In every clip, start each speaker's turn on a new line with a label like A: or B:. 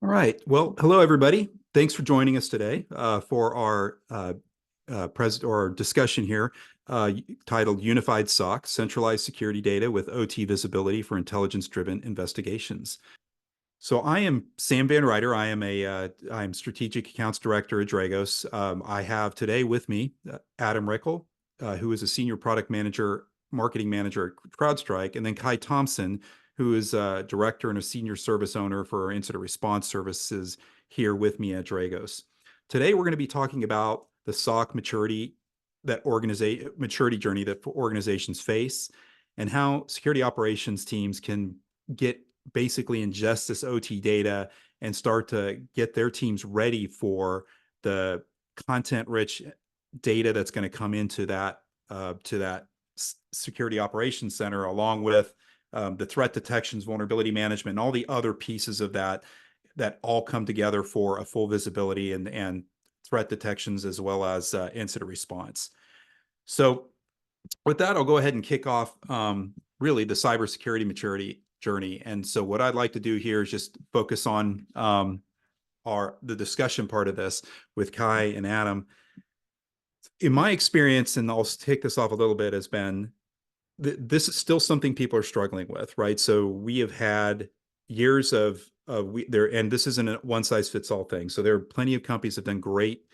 A: All right. Well, hello, everybody. Thanks for joining us today for our discussion here titled Unified SOC, Centralized Security Data with OT Visibility for Intelligence-Driven Investigations. So I am Sam Van Ryder. I'm Strategic Accounts Director at Dragos. I have today with me Adam Rickel, who is a Senior Product Manager, Marketing Manager at CrowdStrike, and then Kai Thompson, who is a Director and a Senior Service Owner for our Incident Response Services here with me at Dragos. Today, we're going to be talking about the SOC maturity journey that organizations face, and how security operations teams can basically ingest this OT data and start to get their teams ready for the content-rich data that's going to come into that security operations center, along with the threat detections, vulnerability management, and all the other pieces of that all come together for a full visibility and threat detections, as well as incident response. So with that, I'll go ahead and kick off really the cybersecurity maturity journey. And so what I'd like to do here is just focus on the discussion part of this with Kai and Adam. In my experience, and I'll take this off a little bit, has been this is still something people are struggling with, right? So we have had years of and this isn't a one-size-fits-all thing. So there are plenty of companies that have done great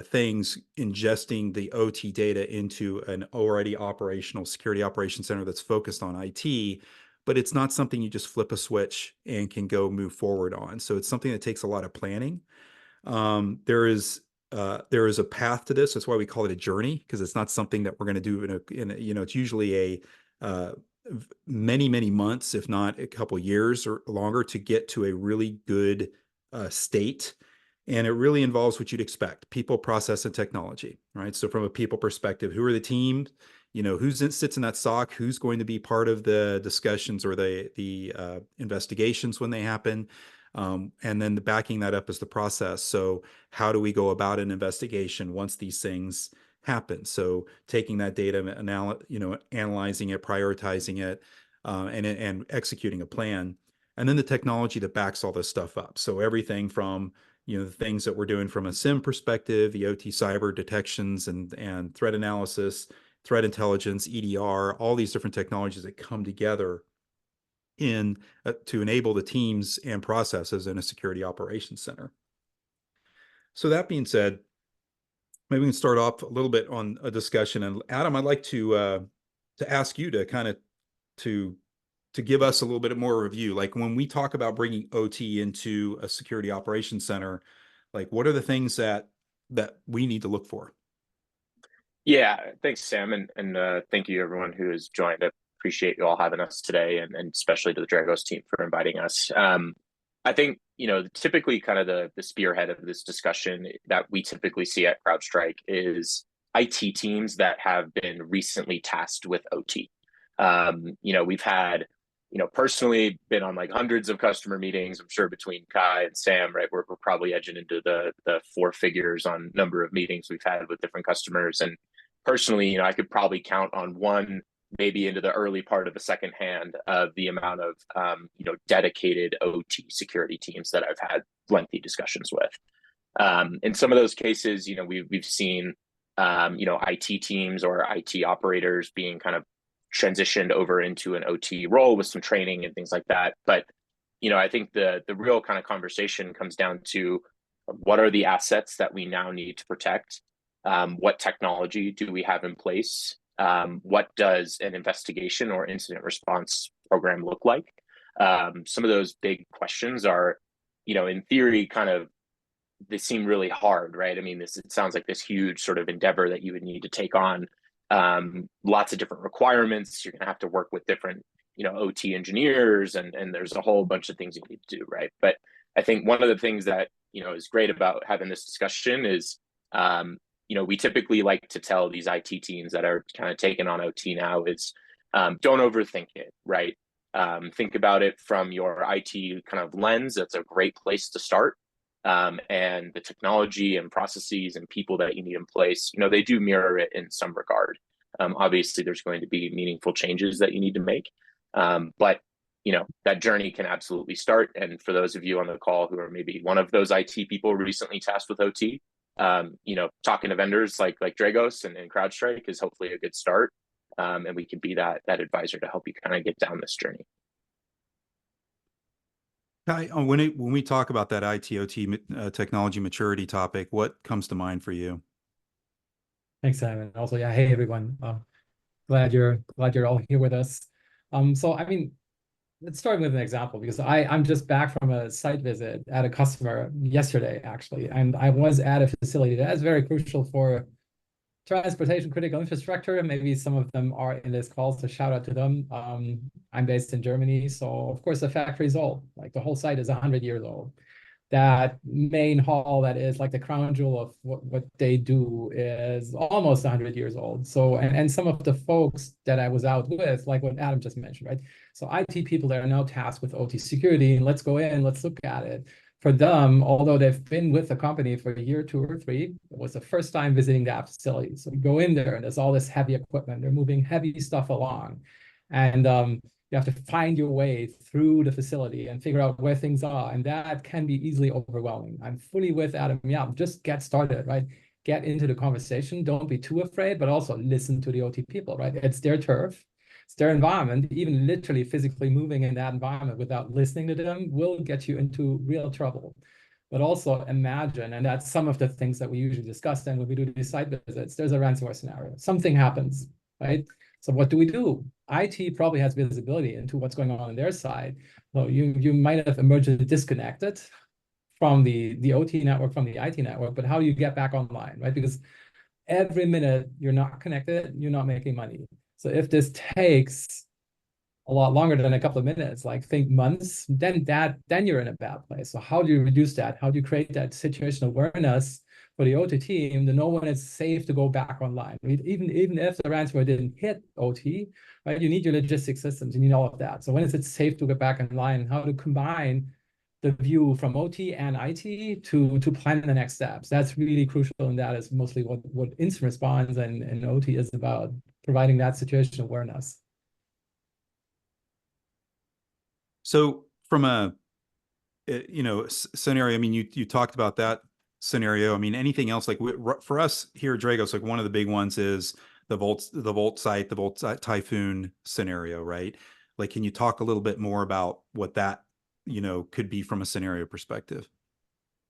A: things ingesting the OT data into an already operational security operations center that's focused on IT, but it's not something you just flip a switch and can go move forward on. So it's something that takes a lot of planning. There is a path to this. That's why we call it a journey, because it's not something that we're going to do it's usually a many months, if not a couple years or longer, to get to a really good state. And it really involves what you'd expect: people, process, and technology, right? So from a people perspective, who are the team? Who sits in that SOC? Who's going to be part of the discussions or the investigations when they happen? And then backing that up is the process. So how do we go about an investigation once these things happen? So taking that data, analyzing it, prioritizing it, and executing a plan. And then the technology that backs all this stuff up. So everything from the things that we're doing from a SIM perspective, the OT cyber detections and threat analysis, threat intelligence, EDR, all these different technologies that come together to enable the teams and processes in a security operations center. So that being said, maybe we can start off a little bit on a discussion. And Adam, I'd like to ask you to kind of to give us a little bit more review. Like, when we talk about bringing OT into a security operations center, like, what are the things that we need to look for?
B: Yeah, thanks, Sam, and thank you everyone who has joined. I appreciate you all having us today, and especially to the Dragos team for inviting us. I think typically kind of the spearhead of this discussion that we typically see at CrowdStrike is IT teams that have been recently tasked with OT. We've had personally been on like hundreds of customer meetings. I'm sure between Kai and Sam, right, we're probably edging into the four figures on number of meetings we've had with different customers. And personally, I could probably count on one, maybe into the early part of the second hand, of the amount of dedicated OT security teams that I've had lengthy discussions with. In some of those cases, we've seen IT teams or IT operators being kind of transitioned over into an OT role with some training and things like that. But I think the real kind of conversation comes down to what are the assets that we now need to protect? What technology do we have in place? What does an investigation or incident response program look like? Some of those big questions are, in theory, they seem really hard, right? I mean, it sounds like this huge sort of endeavor that you would need to take on. Lots of different requirements. You're going to have to work with different, OT engineers, and there's a whole bunch of things you need to do, right? But I think one of the things that, is great about having this discussion is, we typically like to tell these IT teams that are kind of taking on OT now is, don't overthink it, right? Think about it from your IT kind of lens. That's a great place to start. And the technology and processes and people that you need in place, they do mirror it in some regard. Obviously, there's going to be meaningful changes that you need to make. But that journey can absolutely start. And for those of you on the call who are maybe one of those IT people recently tasked with OT, talking to vendors like Dragos and CrowdStrike is hopefully a good start. And we can be that advisor to help you kind of get down this journey.
A: When we talk about that IT/OT technology maturity topic, what comes to mind for you?
C: Thanks, Simon. Also, yeah, hey everyone. Glad you're all here with us. So I mean, let's start with an example, because I'm just back from a site visit at a customer yesterday, actually, and I was at a facility that is very crucial for transportation critical infrastructure. Maybe some of them are in this call, so shout out to them. I'm based in Germany, so of course the factory is old. Like the whole site is 100 years old. That main hall that is like the crown jewel of what they do is almost 100 years old. So, and some of the folks that I was out with, like what Adam just mentioned, right? So IT people that are now tasked with OT security, and let's go in, let's look at it. For them, although they've been with the company for a year, 2 or 3, it was the first time visiting that facility. So we go in there and there's all this heavy equipment. They're moving heavy stuff along. And you have to find your way through the facility and figure out where things are. And that can be easily overwhelming. I'm fully with Adam. Yeah, just get started, right? Get into the conversation. Don't be too afraid, but also listen to the OT people, right? It's their turf. It's their environment. Even literally physically moving in that environment without listening to them will get you into real trouble. But also imagine, and that's some of the things that we usually discuss then when we do these site visits, there's a ransomware scenario. Something happens, right? So what do we do? IT probably has visibility into what's going on their side. So you might have emergently disconnected from the OT network, from the IT network, but how do you get back online, right? Because every minute you're not connected, you're not making money. So if this takes a lot longer than a couple of minutes, like think months, then you're in a bad place. So how do you reduce that? How do you create that situational awareness for the OT team to know when it's safe to go back online? Even if the ransomware didn't hit OT, right? You need your logistics systems, you need all of that. So when is it safe to get back online, and how to combine the view from OT and IT to plan the next steps? That's really crucial, and that is mostly what incident response and OT is about, providing that situational awareness.
A: So from a scenario, I mean, you talked about that scenario. I mean, anything else like for us here at Dragos, like one of the big ones is the Volt Typhoon scenario, right? Like, can you talk a little bit more about what that could be from a scenario perspective?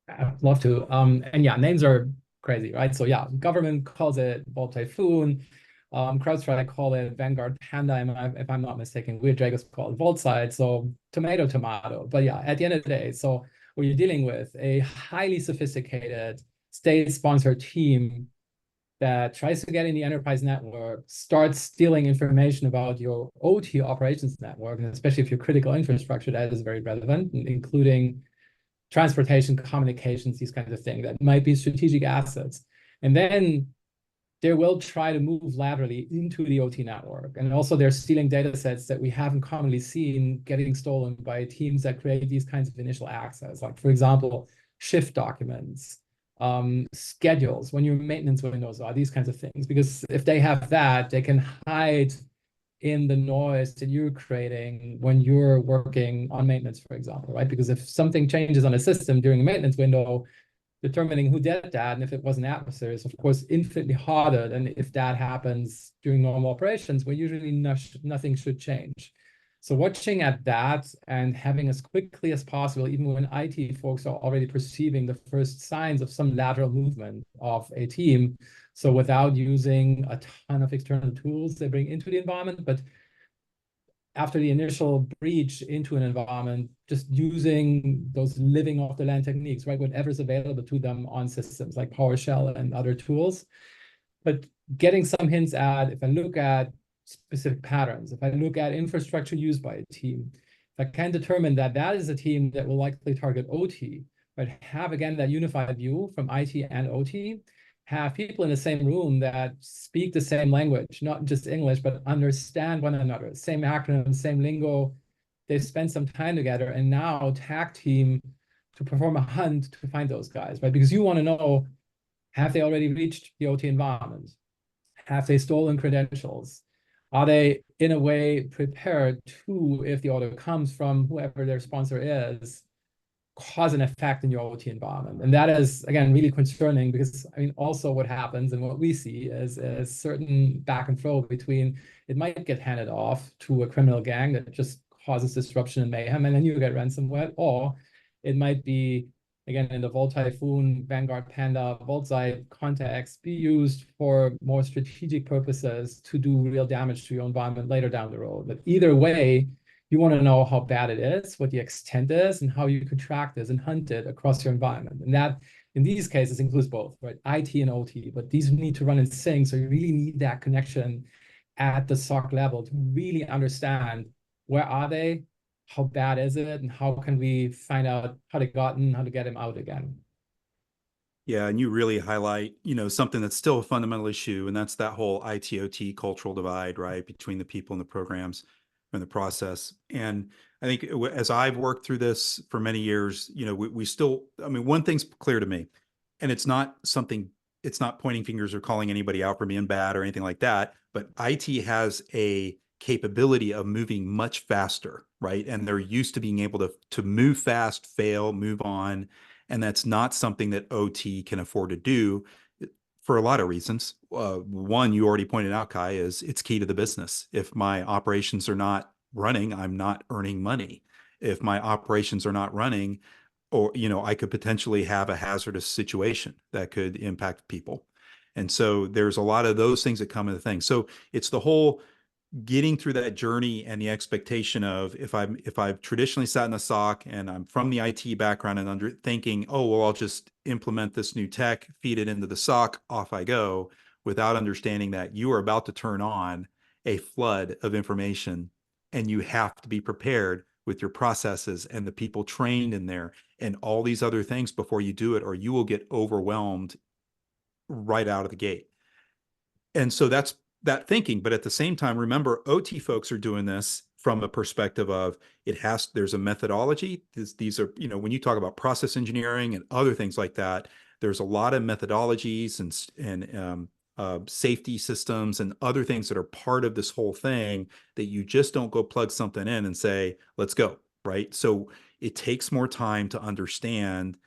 C: I'd love to. And yeah, names are crazy, right? So yeah, government calls it Volt Typhoon. CrowdStrike call it Vanguard Panda, if I'm not mistaken. We're Dragos call it VaultSide. So tomato, tomato. But yeah, at the end of the day, so what you're dealing with, a highly sophisticated state-sponsored team that tries to get in the enterprise network, starts stealing information about your OT operations network, and especially if your critical infrastructure, that is very relevant, including transportation, communications, these kinds of things that might be strategic assets. And then they will try to move laterally into the OT network. And also they're stealing data sets that we haven't commonly seen getting stolen by teams that create these kinds of initial access. Like, for example, shift documents, schedules, when your maintenance windows are, these kinds of things. Because if they have that, they can hide in the noise that you're creating when you're working on maintenance, for example, right? Because if something changes on a system during a maintenance window, determining who did that, and if it was an adversary, is of course infinitely harder than if that happens during normal operations, where usually nothing should change. So watching at that and having as quickly as possible, even when IT folks are already perceiving the first signs of some lateral movement of a team, so without using a ton of external tools they bring into the environment, but after the initial breach into an environment, just using those living off the land techniques, right? Whatever's available to them on systems like PowerShell and other tools. But getting some hints at, if I look at specific patterns, if I look at infrastructure used by a team, if I can determine that that is a team that will likely target OT, but have again that unified view from IT and OT, have people in the same room that speak the same language, not just English, but understand one another, same acronyms, same lingo. They've spent some time together, and now tag team to perform a hunt to find those guys, right? Because you want to know, have they already reached the OT environment? Have they stolen credentials? Are they in a way prepared to, if the order comes from whoever their sponsor is, cause an effect in your OT environment? And that is, again, really concerning, because I mean, also what happens and what we see is certain back and forth between, it might get handed off to a criminal gang that just causes disruption and mayhem, and then you get ransomware, or it might be, again, in the Volt Typhoon, Vanguard Panda, VaultSite context, be used for more strategic purposes to do real damage to your environment later down the road. But either way, you want to know how bad it is, what the extent is, and how you can track this and hunt it across your environment. And that, in these cases, includes both, right? IT and OT, but these need to run in sync. So you really need that connection at the SOC level to really understand, where are they, how bad is it, and how can we find out how they got in, how to get them out again.
A: Yeah, and you really highlight, something that's still a fundamental issue, and that's that whole IT/OT cultural divide, right, between the people and the programs and the process. And I think as I've worked through this for many years, we still, I mean, one thing's clear to me, and it's not pointing fingers or calling anybody out for being bad or anything like that, but IT has a capability of moving much faster, right? And they're used to being able to move fast, fail, move on. And that's not something that OT can afford to do for a lot of reasons. One, you already pointed out, Kai, is it's key to the business. If my operations are not running, I'm not earning money. If my operations are not running, or, I could potentially have a hazardous situation that could impact people. And so there's a lot of those things that come into the thing. So it's the whole getting through that journey and the expectation of, if I've traditionally sat in the SOC and I'm from the IT background and thinking, oh, well, I'll just implement this new tech, feed it into the SOC, off I go, without understanding that you are about to turn on a flood of information, and you have to be prepared with your processes and the people trained in there and all these other things before you do it, or you will get overwhelmed right out of the gate. And so that's that thinking. But at the same time, remember, OT folks are doing this from a perspective of, there's a methodology. These are, when you talk about process engineering and other things like that, there's a lot of methodologies and safety systems and other things that are part of this whole thing, that you just don't go plug something in and say, let's go, right? So it takes more time to understand.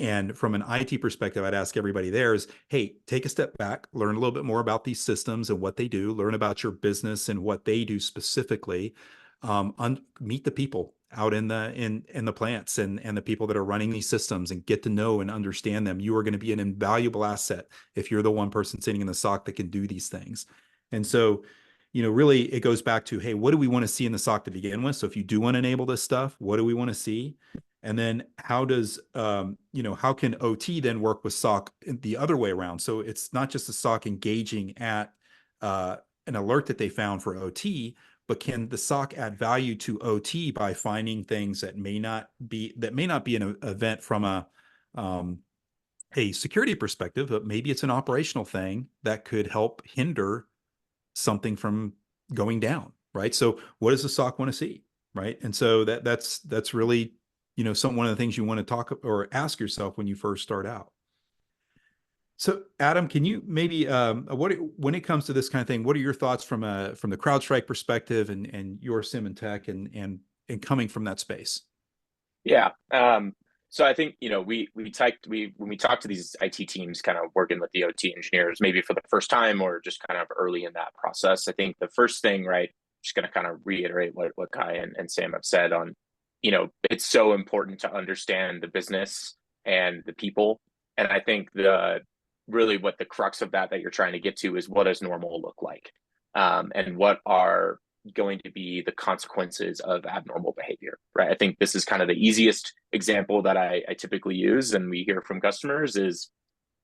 A: And from an IT perspective, I'd ask everybody there is, hey, take a step back, learn a little bit more about these systems and what they do, learn about your business and what they do specifically, meet the people out in the plants and the people that are running these systems, and get to know and understand them. You are going to be an invaluable asset if you're the one person sitting in the SOC that can do these things. And so, really it goes back to, hey, what do we want to see in the SOC to begin with? So if you do want to enable this stuff, what do we want to see? And then how does, how can OT then work with SOC the other way around? So it's not just the SOC engaging at an alert that they found for OT, but can the SOC add value to OT by finding things that may not be an event from a security perspective, but maybe it's an operational thing that could help hinder something from going down, right? So what does the SOC want to see, right? And so that's really, one of the things you want to talk or ask yourself when you first start out. So Adam, can you maybe, when it comes to this kind of thing, what are your thoughts from the CrowdStrike perspective and your sim and tech and coming from that space?
B: Yeah. So I think, when we talk to these IT teams kind of working with the OT engineers, maybe for the first time or just kind of early in that process, I think the first thing, right, just going to kind of reiterate what Kai and Sam have said on, it's so important to understand the business and the people. And I think really what the crux of that you're trying to get to is, what does normal look like? And what are going to be the consequences of abnormal behavior, right? I think this is kind of the easiest example that I typically use, and we hear from customers is,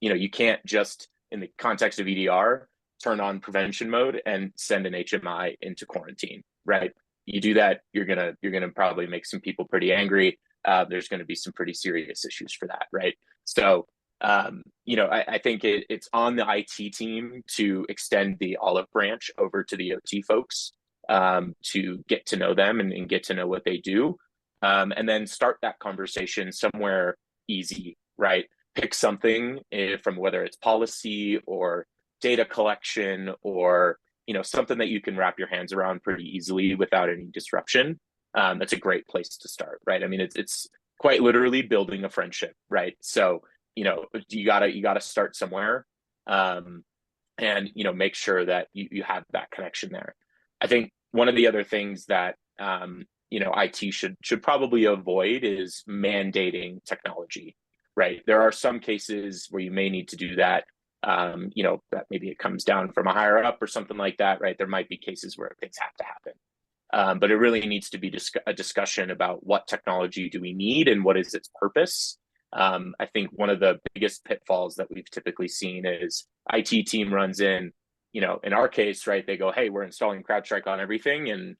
B: you can't just, in the context of EDR, turn on prevention mode and send an HMI into quarantine, right? You do that, you're gonna probably make some people pretty angry. There's going to be some pretty serious issues for that, right? So, I think it's on the IT team to extend the olive branch over to the OT folks, to get to know them and get to know what they do, and then start that conversation somewhere easy, right? Pick something from, whether it's policy or data collection or something that you can wrap your hands around pretty easily without any disruption, that's a great place to start, right? I mean, it's quite literally building a friendship, right? So, you gotta start somewhere, and make sure that you have that connection there. I think one of the other things that IT should probably avoid is mandating technology, right? There are some cases where you may need to do that. That maybe it comes down from a higher up or something like that, right? There might be cases where things have to happen. But it really needs to be a discussion about what technology do we need and what is its purpose. I think one of the biggest pitfalls that we've typically seen is IT team runs in, in our case, right? They go, hey, we're installing CrowdStrike on everything, and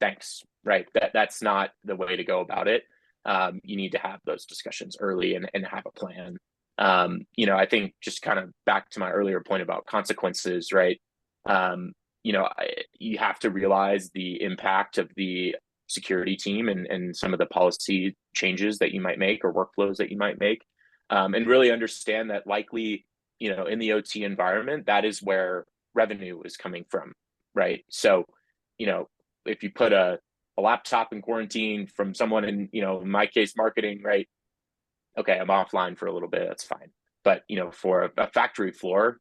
B: thanks, right? That's not the way to go about it. You need to have those discussions early and have a plan. I think just kind of back to my earlier point about consequences, right? You have to realize the impact of the security team and some of the policy changes that you might make or workflows that you might make, and really understand that likely, in the OT environment, that is where revenue is coming from, right? So, if you put a laptop in quarantine from someone in, in my case, marketing, right? Okay, I'm offline for a little bit, that's fine. But, for a factory floor,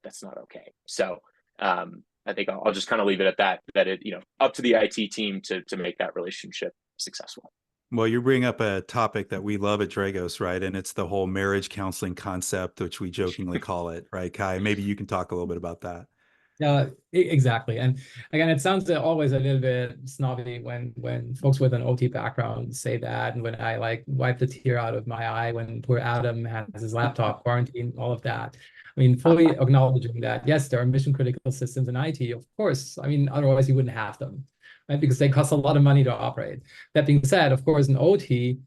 B: that's not okay. So, I think I'll just kind of leave it at that it, up to the IT team to make that relationship successful.
A: Well, you bring up a topic that we love at Dragos, right? And it's the whole marriage counseling concept, which we jokingly call it, right, Kai? Maybe you can talk a little bit about that.
C: Yeah, exactly. And again, it sounds always a little bit snobby when folks with an OT background say that, and when I like wipe the tear out of my eye when poor Adam has his laptop quarantined, all of that. I mean, fully acknowledging that, yes, there are mission critical systems in IT, of course. I mean, otherwise you wouldn't have them, right? Because they cost a lot of money to operate. That being said, of course, in OT,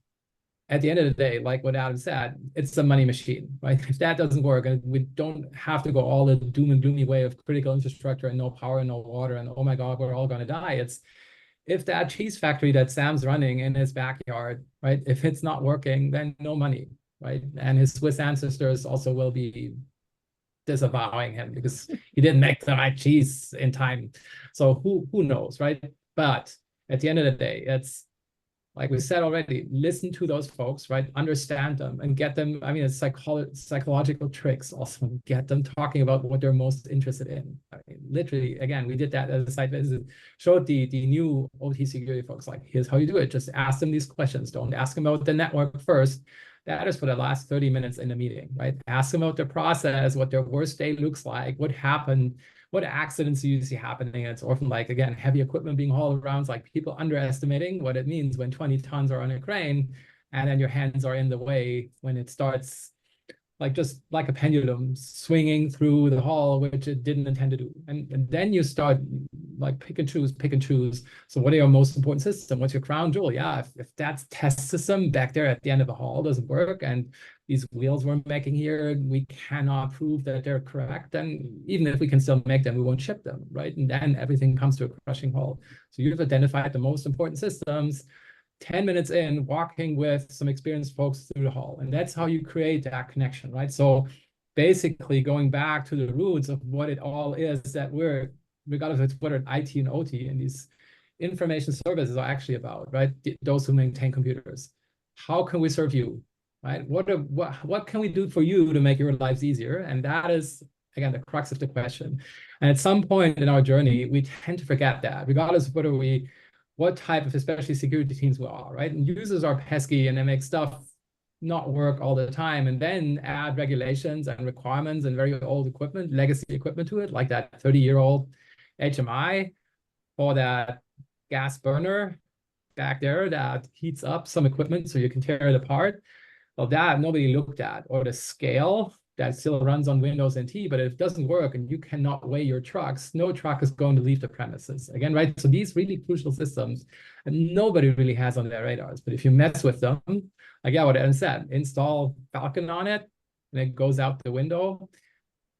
C: at the end of the day, like what Adam said, it's a money machine, right? If that doesn't work, and we don't have to go all the doom and gloomy way of critical infrastructure and no power and no water and oh my God, we're all going to die. It's if that cheese factory that Sam's running in his backyard, right? If it's not working, then no money, right? And his Swiss ancestors also will be disavowing him because he didn't make the right cheese in time. So who knows, right? But at the end of the day, it's like we said already, listen to those folks, right? Understand them and get them. I mean, it's psychological tricks also. Get them talking about what they're most interested in. I mean, literally, again, we did that as a site visit. Showed the new OT security folks, like, here's how you do it. Just ask them these questions. Don't ask them about the network first. That is for the last 30 minutes in the meeting, right? Ask them about their process, what their worst day looks like, what happened, what accidents you see happening. It's often like, again, heavy equipment being hauled around, like people underestimating what it means when 20 tons are on a crane and then your hands are in the way when it starts like just like a pendulum swinging through the hall, which it didn't intend to do. And then you start like pick and choose. So what are your most important system? What's your crown jewel? Yeah, if that test system back there at the end of the hall doesn't work and these wheels we're making here, we cannot prove that they're correct, then even if we can still make them, we won't ship them, right? And then everything comes to a crushing halt. So you've identified the most important systems, 10 minutes in, walking with some experienced folks through the hall. And that's how you create that connection, right? So basically going back to the roots of what it all is that we're, regardless of whether it's IT and OT, and these information services are actually about, right? Those who maintain computers. How can we serve you, right? What can we do for you to make your lives easier? And that is, again, the crux of the question. And at some point in our journey, we tend to forget that, regardless of what type of, especially security teams we are, right? And users are pesky and they make stuff not work all the time, and then add regulations and requirements and very old equipment, legacy equipment to it, like that 30-year-old HMI or that gas burner back there that heats up some equipment so you can tear it apart. Well, that nobody looked at, or the scale that still runs on Windows NT, but if it doesn't work and you cannot weigh your trucks, no truck is going to leave the premises. Again, right? So these really crucial systems, and nobody really has on their radars. But if you mess with them, like what Adam said, install Falcon on it, and it goes out the window,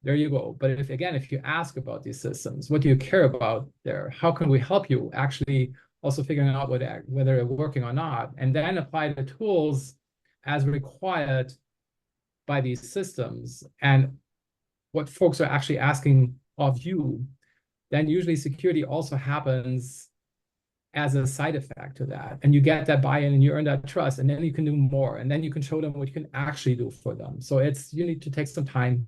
C: there you go. But if you ask about these systems, what do you care about there? How can we help you actually also figuring out whether they're working or not, and then apply the tools as required by these systems and what folks are actually asking of you, then usually security also happens as a side effect to that. And you get that buy-in and you earn that trust, and then you can do more. And then you can show them what you can actually do for them. So you need to take some time,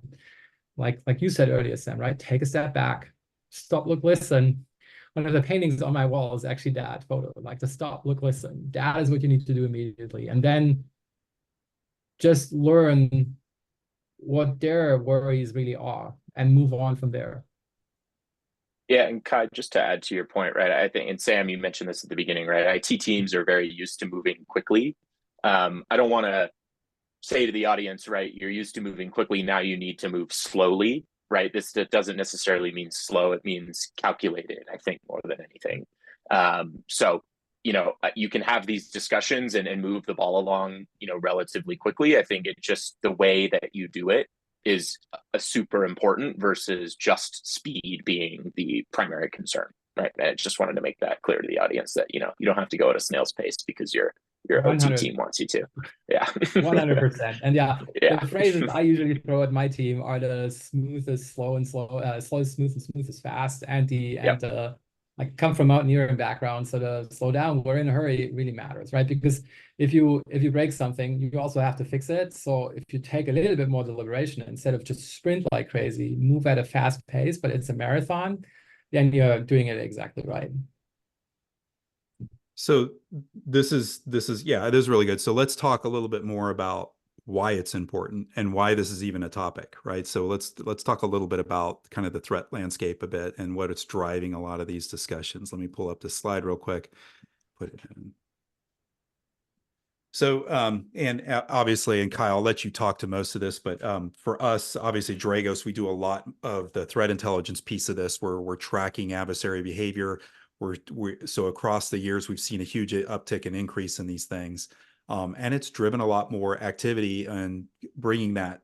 C: like you said earlier, Sam, right? Take a step back, stop, look, listen. One of the paintings on my wall is actually that photo, like the stop, look, listen. That is what you need to do immediately. And then just learn what their worries really are and move on from there.
B: Yeah, and Kai, just to add to your point, right? I think, and Sam, you mentioned this at the beginning, right? IT teams are very used to moving quickly. I don't want to say to the audience, right, you're used to moving quickly, now you need to move slowly, right? That doesn't necessarily mean slow, it means calculated, I think, more than anything. So, you can have these discussions and move the ball along, relatively quickly. I think it's just the way that you do it is a super important versus just speed being the primary concern, right? And I just wanted to make that clear to the audience that, you don't have to go at a snail's pace because your OT team wants you to. Yeah.
C: 100%. And
B: yeah.
C: The phrases I usually throw at my team are the smooth is slow and slow, slow is smooth and smooth is fast, and I come from mountaineering background, so the slow down, we're in a hurry, really matters, right? Because if you break something, you also have to fix it. So if you take a little bit more deliberation, instead of just sprint like crazy, move at a fast pace, but it's a marathon, then you're doing it exactly right.
A: So this is yeah, it is really good. So let's talk a little bit more about why it's important and why this is even a topic, right? So let's talk a little bit about kind of the threat landscape a bit and what it's driving a lot of these discussions. Let me pull up this slide real quick, put it in. So, and obviously, and Kyle, I'll let you talk to most of this, but for us, obviously, Dragos, we do a lot of the threat intelligence piece of this, where we're tracking adversary behavior. So across the years, we've seen a huge uptick and increase in these things. And it's driven a lot more activity and bringing that,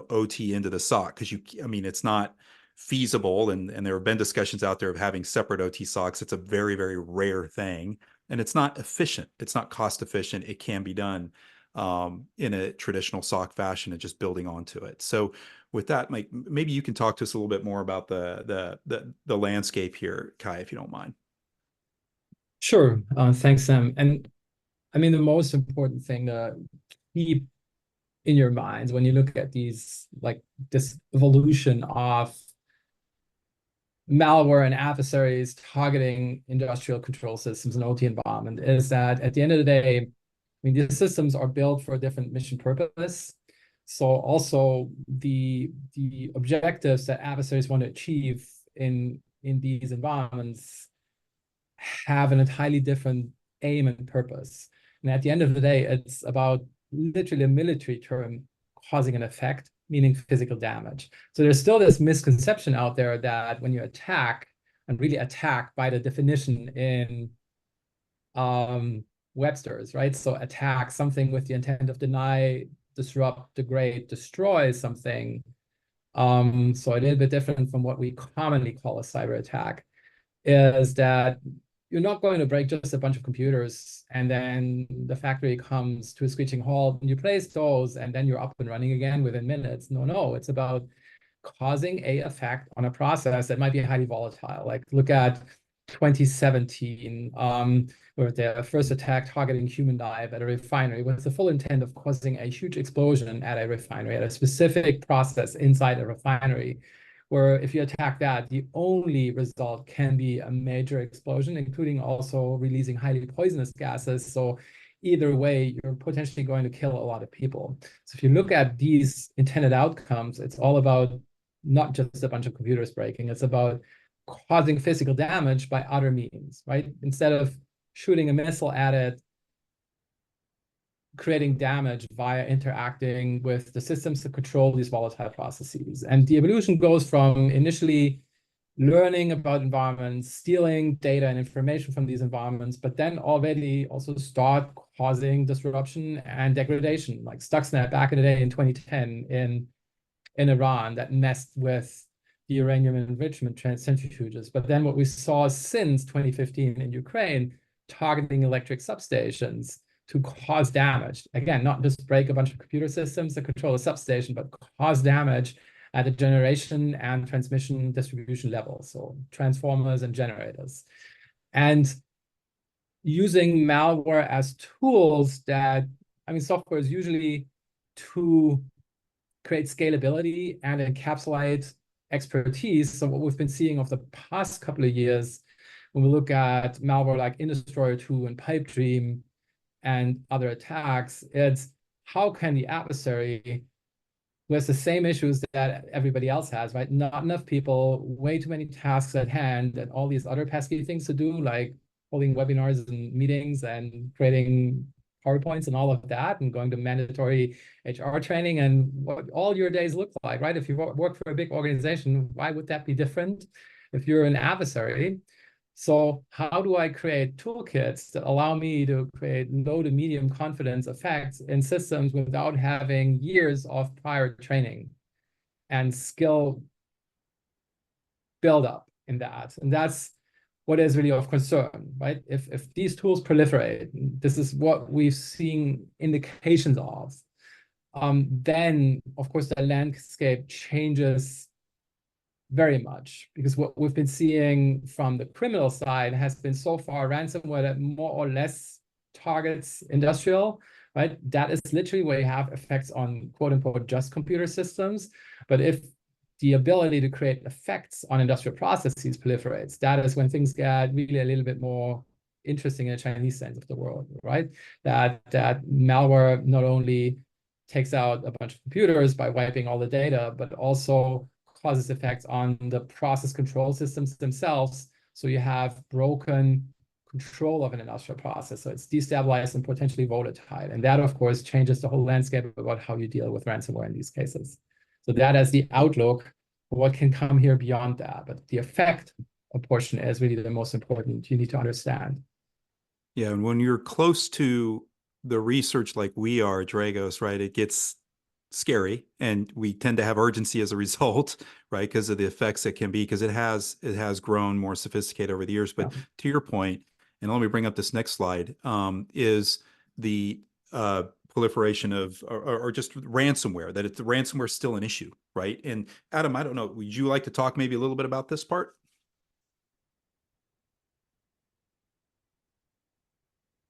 A: OT into the SOC, because it's not feasible. And there have been discussions out there of having separate OT SOCs. It's a very, very rare thing. And it's not efficient. It's not cost efficient. It can be done in a traditional SOC fashion and just building onto it. So with that, Mike, maybe you can talk to us a little bit more about the landscape here, Kai, if you don't mind.
C: Sure. Thanks, Sam. And the most important thing to keep in your minds when you look at these, like this evolution of malware and adversaries targeting industrial control systems and OT environment, is that at the end of the day, these systems are built for a different mission purpose. So also the objectives that adversaries want to achieve in these environments have an entirely different aim and purpose. And at the end of the day, it's about literally a military term, causing an effect, meaning physical damage. So there's still this misconception out there that when you attack, and really attack by the definition in Webster's, right? So attack, something with the intent of deny, disrupt, degrade, destroy something. So a little bit different from what we commonly call a cyber attack, is that you're not going to break just a bunch of computers and then the factory comes to a screeching halt and you place those and then you're up and running again within minutes. No, it's about causing a effect on a process that might be highly volatile. Like look at 2017, where the first attack targeting human dive at a refinery with the full intent of causing a huge explosion at a refinery, at a specific process inside a refinery, where if you attack that, the only result can be a major explosion, including also releasing highly poisonous gases. So either way, you're potentially going to kill a lot of people. So if you look at these intended outcomes, it's all about not just a bunch of computers breaking, it's about causing physical damage by other means, right? Instead of shooting a missile at it, creating damage via interacting with the systems that control these volatile processes. And the evolution goes from initially learning about environments, stealing data and information from these environments, but then already also start causing disruption and degradation, like Stuxnet back in the day in 2010 in Iran, that messed with the uranium enrichment centrifuges. But then what we saw since 2015 in Ukraine, targeting electric substations to cause damage. Again, not just break a bunch of computer systems that control a substation, but cause damage at the generation and transmission distribution level, so transformers and generators. And using malware as tools that, I mean, software is usually to create scalability and encapsulate expertise. So what we've been seeing over the past couple of years, when we look at malware like Indestroyer 2 and Pipedream and other attacks, it's how can the adversary, who has the same issues that everybody else has, right? Not enough people, way too many tasks at hand, and all these other pesky things to do, like holding webinars and meetings and creating PowerPoints and all of that, and going to mandatory HR training, and what all your days look like, right? If you work for a big organization, why would that be different if you're an adversary? So how do I create toolkits that allow me to create low to medium confidence effects in systems without having years of prior training and skill build up in that? And that's what is really of concern, right? If these tools proliferate, this is what we've seen indications of, then of course the landscape changes very much, because what we've been seeing from the criminal side has been so far ransomware that more or less targets industrial, right? That is literally where you have effects on quote unquote just computer systems. But if the ability to create effects on industrial processes proliferates, that is when things get really a little bit more interesting in a Chinese sense of the world, right? That malware not only takes out a bunch of computers by wiping all the data, but also causes effects on the process control systems themselves. So you have broken control of an industrial process. So it's destabilized and potentially volatile. And that, of course, changes the whole landscape about how you deal with ransomware in these cases. So that is the outlook for what can come here beyond that. But the effect portion is really the most important. You need to understand.
A: Yeah, and when you're close to the research like we are at Dragos, right, it gets scary, and we tend to have urgency as a result, right, because of the effects it can be, because it has grown more sophisticated over the years. But to your point, and let me bring up this next slide, is the proliferation of or just ransomware, that the ransomware is still an issue, right? And Adam, I don't know, would you like to talk maybe a little bit about this part?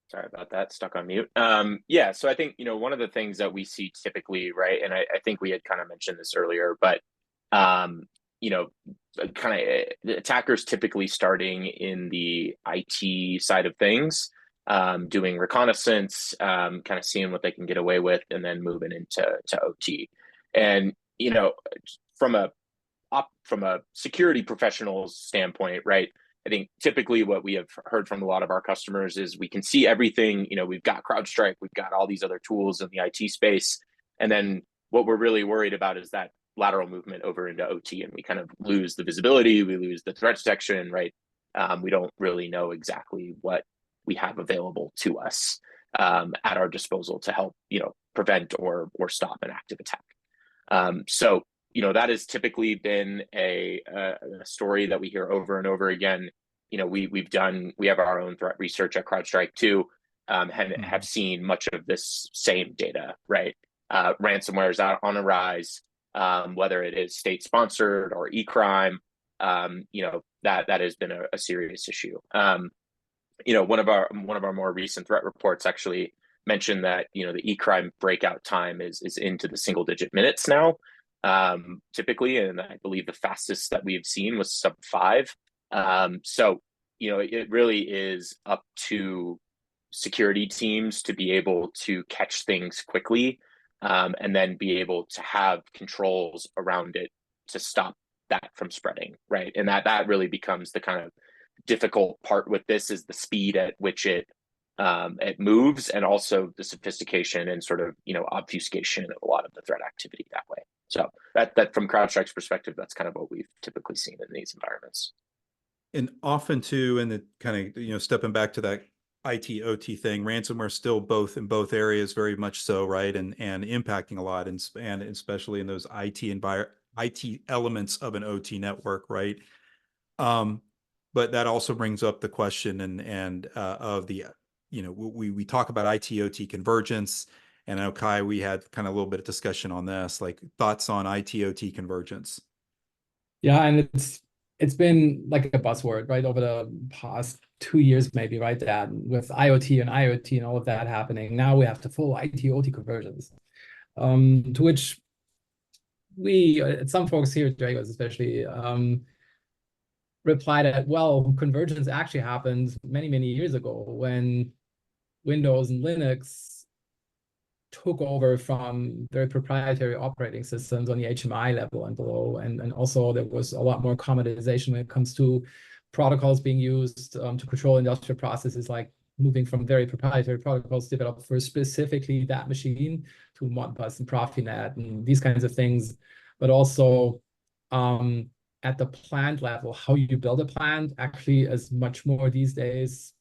B: Sorry about that, stuck on mute. Yeah, so I think, one of the things that we see typically, right, and I think we had kind of mentioned this earlier, but, kind of the attackers typically starting in the IT side of things, doing reconnaissance, kind of seeing what they can get away with, and then moving into OT. And, from a security professional's standpoint, right, I think typically what we have heard from a lot of our customers is we can see everything. We've got CrowdStrike, we've got all these other tools in the IT space. And then what we're really worried about is that lateral movement over into OT, and we kind of lose the visibility, we lose the threat detection, right? We don't really know exactly what we have available to us at our disposal to help, prevent or stop an active attack. So that has typically been a story that we hear over and over again. We have our own threat research at CrowdStrike too, and have seen much of this same data, right? Ransomware is out on a rise, whether it is state sponsored or e-crime, that has been a serious issue. One of our more recent threat reports actually mentioned that, the e-crime breakout time is into the single digit minutes now. Typically, and I believe the fastest that we've seen was sub 5. So, it really is up to security teams to be able to catch things quickly, and then be able to have controls around it to stop that from spreading, right? And that really becomes the kind of difficult part with this, is the speed at which it moves, and also the sophistication and sort of, obfuscation of a lot of the threat activity that way. So that from CrowdStrike's perspective, that's kind of what we've typically seen in these environments.
A: And often too, and the kind of, stepping back to that IT OT thing, ransomware still in both areas, very much so, right? And impacting a lot, and especially in those IT elements of an OT network, right? But that also brings up the question and of the, we talk about IT OT convergence, And I know, Kai, we had kind of a little bit of discussion on this, like thoughts on IT/OT convergence.
C: Yeah, and it's been like a buzzword, right, over the past 2 years, maybe, right? That with IoT and IoT and all of that happening, now we have the full IT/OT convergence. To which we, some folks here at Dragos especially, reply that, well, convergence actually happened many, many years ago when Windows and Linux took over from very proprietary operating systems on the HMI level and below. And also there was a lot more commoditization when it comes to protocols being used to control industrial processes, like moving from very proprietary protocols developed for specifically that machine to Modbus and Profinet and these kinds of things. But also at the plant level, how you build a plant actually is much more these days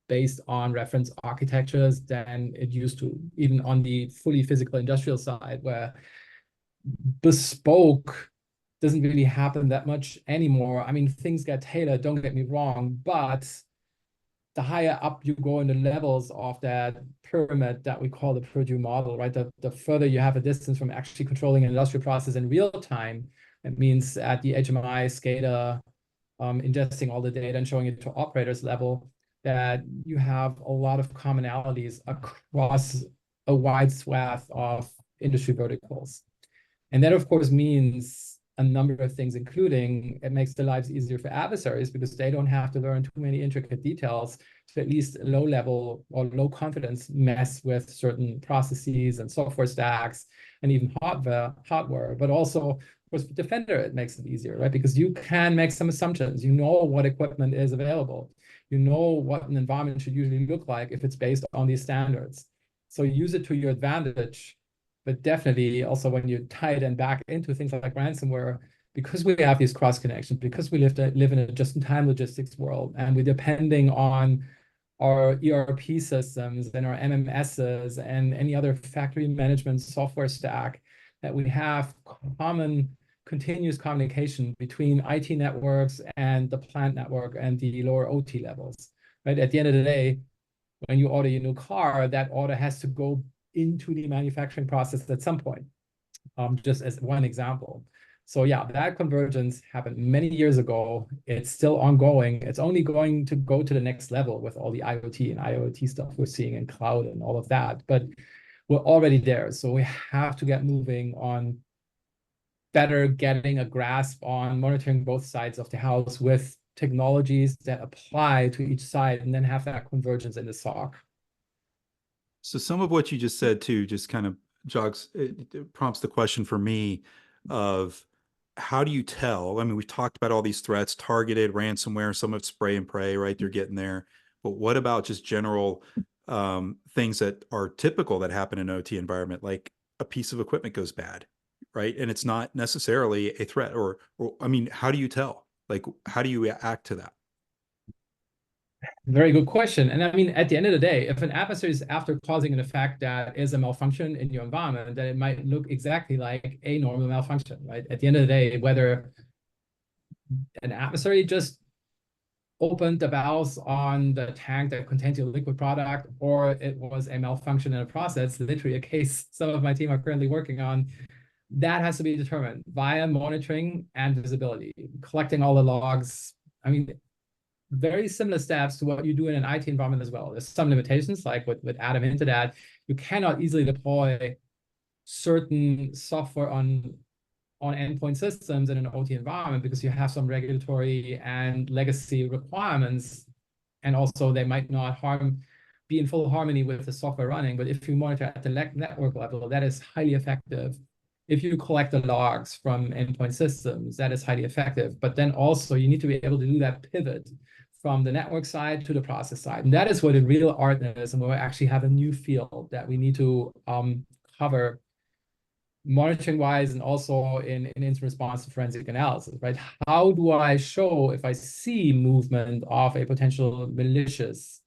C: based on reference architectures than it used to, even on the fully physical industrial side, where bespoke doesn't really happen that much anymore. I mean, things get tailored, don't get me wrong, but the higher up you go in the levels of that pyramid that we call the Purdue model, right? The further you have a distance from actually controlling an industrial process in real time, it means at the HMI, SCADA, ingesting all the data and showing it to operators level, that you have a lot of commonalities across a wide swath of industry verticals. And that, of course, means a number of things, including it makes the lives easier for adversaries because they don't have to learn too many intricate details to at least low level or low confidence mess with certain processes and software stacks and even hardware. But also, of course, for Defender, it makes it easier, right? Because you can make some assumptions. You know what equipment is available. You know what an environment should usually look like if it's based on these standards. So use it to your advantage. But definitely also when you tie it and back into things like ransomware, because we have these cross connections, because we live in a just-in-time logistics world, and we're depending on our ERP systems and our MMSs and any other factory management software stack, that we have common continuous communication between IT networks and the plant network and the lower OT levels, right? At the end of the day, when you order your new car, that order has to go into the manufacturing process at some point, just as one example. So yeah, that convergence happened many years ago. It's still ongoing. It's only going to go to the next level with all the IoT and IoT stuff we're seeing in cloud and all of that. But we're already there. So we have to get moving on better getting a grasp on monitoring both sides of the house with technologies that apply to each side and then have that convergence in the SOC.
A: So some of what you just said too, just kind of it prompts the question for me of how do you tell? I mean, we've talked about all these threats, targeted ransomware, some of spray and pray, right? They're getting there. But what about just general things that are typical that happen in an OT environment, like a piece of equipment goes bad, right? And it's not necessarily a threat or I mean, how do you tell? Like, how do you act to that?
C: Very good question. And I mean, at the end of the day, if an adversary is after causing an effect that is a malfunction in your environment, then it might look exactly like a normal malfunction, right? At the end of the day, whether an adversary just opened the valves on the tank that contains your liquid product, or it was a malfunction in a process, literally a case some of my team are currently working on, that has to be determined via monitoring and visibility, collecting all the logs. I mean, very similar steps to what you do in an IT environment as well. There's some limitations, like with Adam into that, you cannot easily deploy certain software on endpoint systems in an OT environment because you have some regulatory and legacy requirements, and also they might not be in full harmony with the software running. But if you monitor at the network level, that is highly effective. If you collect the logs from endpoint systems, that is highly effective. But then also you need to be able to do that pivot from the network side to the process side. And that is where the real art is, and where we actually have a new field that we need to cover monitoring wise and also in incident response to forensic analysis, right? How do I show if I see movement of a potential malicious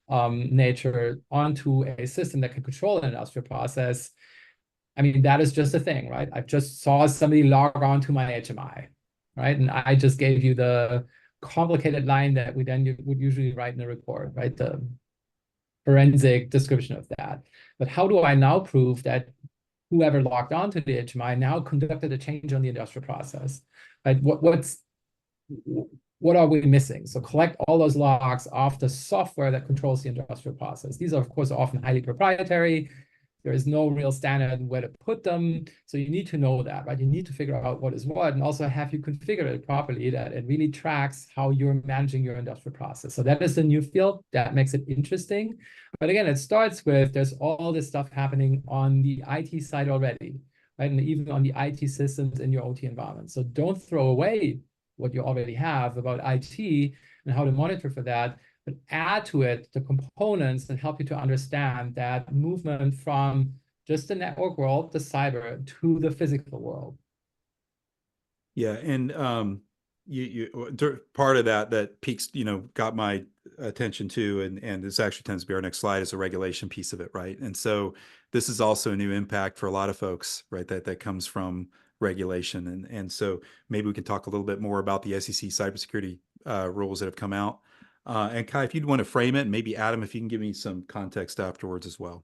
C: nature onto a system that can control an industrial process? I mean, that is just a thing, right? I just saw somebody log on to my HMI, right? And I just gave you the complicated line that we then would usually write in the report, right? The forensic description of that. But how do I now prove that whoever logged onto the HMI now conducted a change on the industrial process? Right? What are we missing? So collect all those logs of the software that controls the industrial process. These are, of course, often highly proprietary. There is no real standard where to put them. So you need to know that, right? You need to figure out what is what, and also have you configured it properly that it really tracks how you're managing your industrial process. So that is a new field that makes it interesting. But again, it starts with there's all this stuff happening on the IT side already, right? And even on the IT systems in your OT environment. So don't throw away what you already have about IT and how to monitor for that, but add to it the components that help you to understand that movement from just the network world, the cyber, to the physical world.
A: Yeah, and part of that peaks, got my attention too, and this actually tends to be our next slide, is a regulation piece of it, right? And so this is also a new impact for a lot of folks, right? That comes from regulation, and so maybe we can talk a little bit more about the SEC cybersecurity rules that have come out. And Kai, if you'd want to frame it, and maybe Adam, if you can give me some context afterwards as well.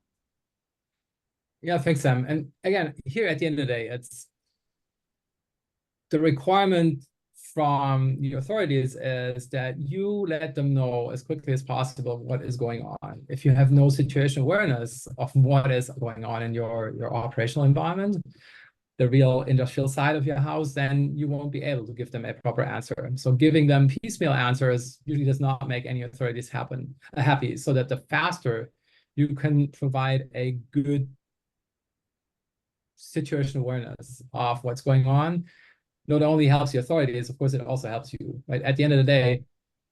C: Yeah, thanks, Sam. And again, here at the end of the day, it's the requirement from the authorities is that you let them know as quickly as possible what is going on. If you have no situation awareness of what is going on in your operational environment, the real industrial side of your house, then you won't be able to give them a proper answer. So giving them piecemeal answers usually does not make any authorities happy. So that the faster you can provide a good situation awareness of what's going on, not only helps the authorities, of course, it also helps you. Right? At the end of the day,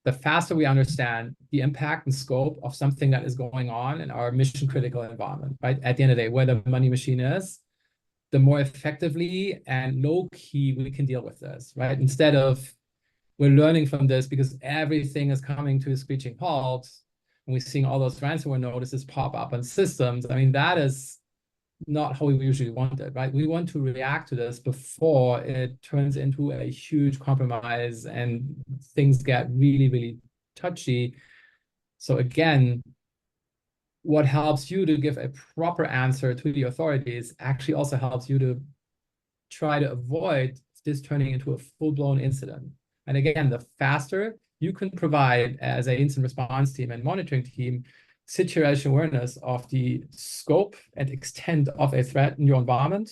C: the faster we understand the impact and scope of something that is going on in our mission critical environment, right? At the end of the day, where the money machine is, the more effectively and low key we can deal with this, right? Instead of we're learning from this because everything is coming to a screeching halt and we're seeing all those ransomware notices pop up on systems. I mean, that is not how we usually want it, right? We want to react to this before it turns into a huge compromise and things get really, really touchy. So again, what helps you to give a proper answer to the authorities actually also helps you to try to avoid this turning into a full-blown incident. And again, the faster you can provide as an incident response team and monitoring team situation awareness of the scope and extent of a threat in your environment,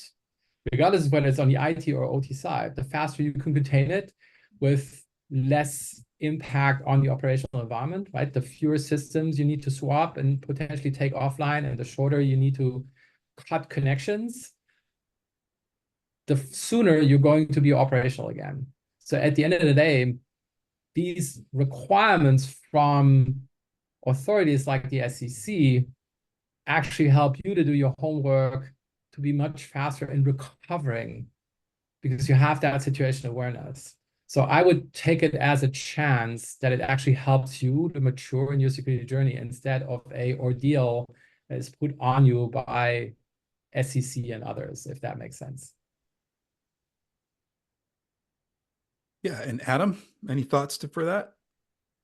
C: regardless of whether it's on the IT or OT side, the faster you can contain it with less impact on the operational environment, right? The fewer systems you need to swap and potentially take offline, and the shorter you need to cut connections, the sooner you're going to be operational again. So at the end of the day, these requirements from authorities like the SEC actually help you to do your homework to be much faster in recovering because you have that situation awareness. So I would take it as a chance that it actually helps you to mature in your security journey instead of a ordeal that is put on you by SEC and others, if that makes sense.
A: Yeah, and Adam, any thoughts for that?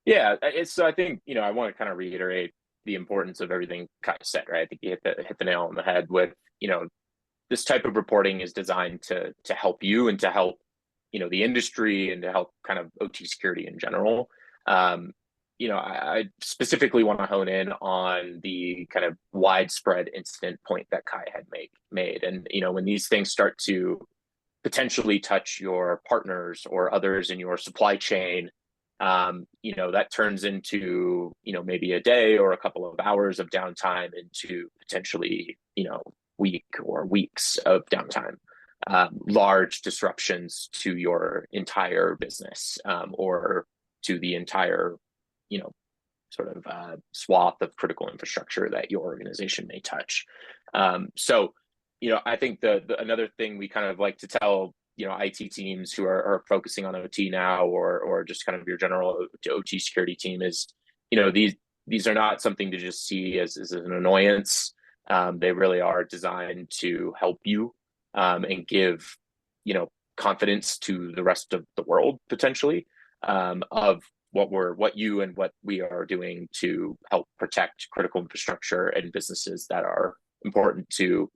B: Yeah, so I think, I want to kind of reiterate the importance of everything Kai said, right? I think you hit the nail on the head with, this type of reporting is designed to help you and to help, the industry and to help kind of OT security in general. I specifically want to hone in on the kind of widespread incident point that Kai had made. And, when these things start to potentially touch your partners or others in your supply chain, that turns into, maybe a day or a couple of hours of downtime into potentially, week or weeks of downtime, large disruptions to your entire business, or to the entire, sort of swath of critical infrastructure that your organization may touch. So, I think another thing we kind of like to tell, IT teams who are focusing on OT now, or just kind of your general OT security team is, these are not something to just see as an annoyance. They really are designed to help you, and give, confidence to the rest of the world potentially, of what you and what we are doing to help protect critical infrastructure and businesses that are important to,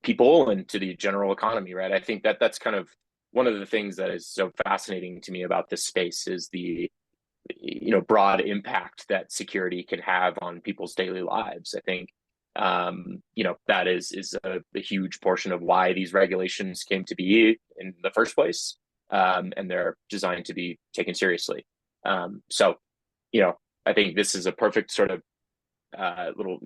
B: people and to the general economy, right? I think that that's kind of one of the things that is so fascinating to me about this space is the broad impact that security can have on people's daily lives. I think that is a huge portion of why these regulations came to be in the first place, and they're designed to be taken seriously. So I think this is a perfect sort of little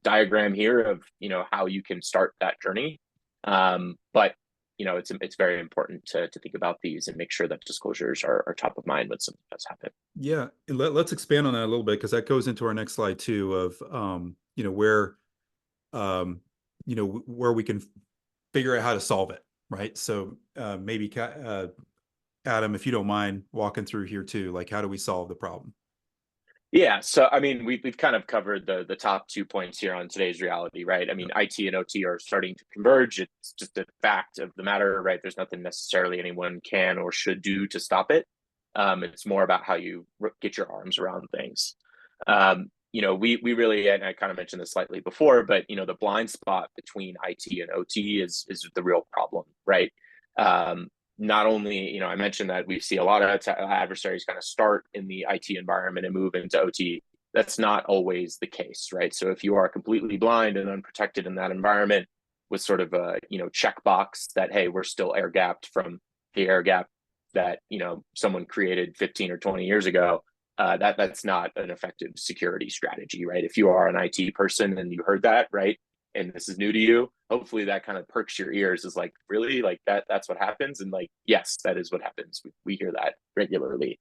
B: diagram here of how you can start that journey. But it's very important to think about these and make sure that disclosures are top of mind when something does happen.
A: Yeah, let's expand on that a little bit, because that goes into our next slide too, of where where we can figure out how to solve it, right? So maybe Adam, if you don't mind walking through here too, like how do we solve the problem?
B: Yeah, so I mean, we've kind of covered the top 2 points here on today's reality, right? I mean, IT and OT are starting to converge. It's just a fact of the matter, right? There's nothing necessarily anyone can or should do to stop it. It's more about how you get your arms around things. We really, and I kind of mentioned this slightly before, but the blind spot between IT and OT is the real problem, right? Not only, I mentioned that we see a lot of adversaries kind of start in the IT environment and move into OT. That's not always the case, right? So if you are completely blind and unprotected in that environment with sort of a, checkbox that, hey, we're still air gapped from the air gap that, someone created 15 or 20 years ago, that's not an effective security strategy, right? If you are an IT person and you heard that, right, and this is new to you, hopefully that kind of perks your ears, is like, really, like that's what happens? And like, yes, that is what happens. We hear that regularly.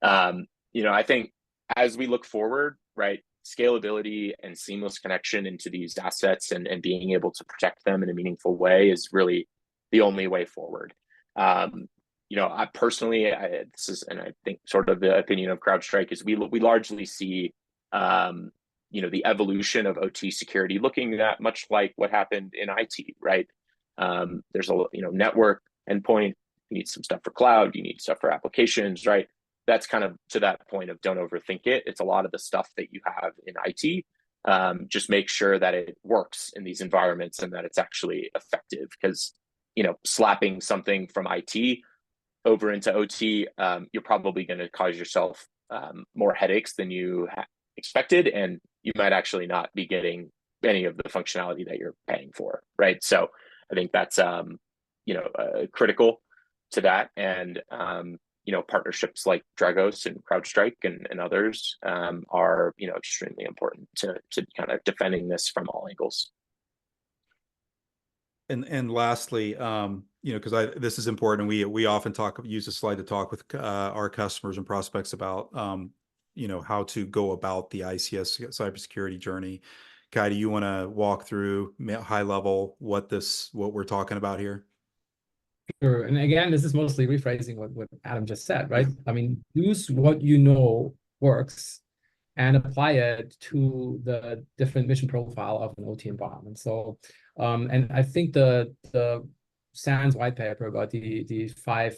B: I think as we look forward, right, scalability and seamless connection into these assets and being able to protect them in a meaningful way is really the only way forward. I personally, this is, and I think sort of the opinion of CrowdStrike is we largely see the evolution of OT security looking that much like what happened in IT, right? There's a network endpoint, you need some stuff for cloud, you need stuff for applications, right? That's kind of to that point of don't overthink it. It's a lot of the stuff that you have in IT. Just make sure that it works in these environments and that it's actually effective, because slapping something from IT over into OT, you're probably going to cause yourself more headaches than you expected, and you might actually not be getting any of the functionality that you're paying for, right? So I think that's critical to that, and partnerships like Dragos and CrowdStrike and others are extremely important to kind of defending this from all angles.
A: And lastly, because this is important, we often use a slide to talk with our customers and prospects about how to go about the ICS cybersecurity journey. Kai, do you want to walk through high level what we're talking about here?
C: Sure. And again, this is mostly rephrasing what Adam just said, right? I mean, use what works and apply it to the different mission profile of an OT environment. So, and I think the SANS white paper about the 5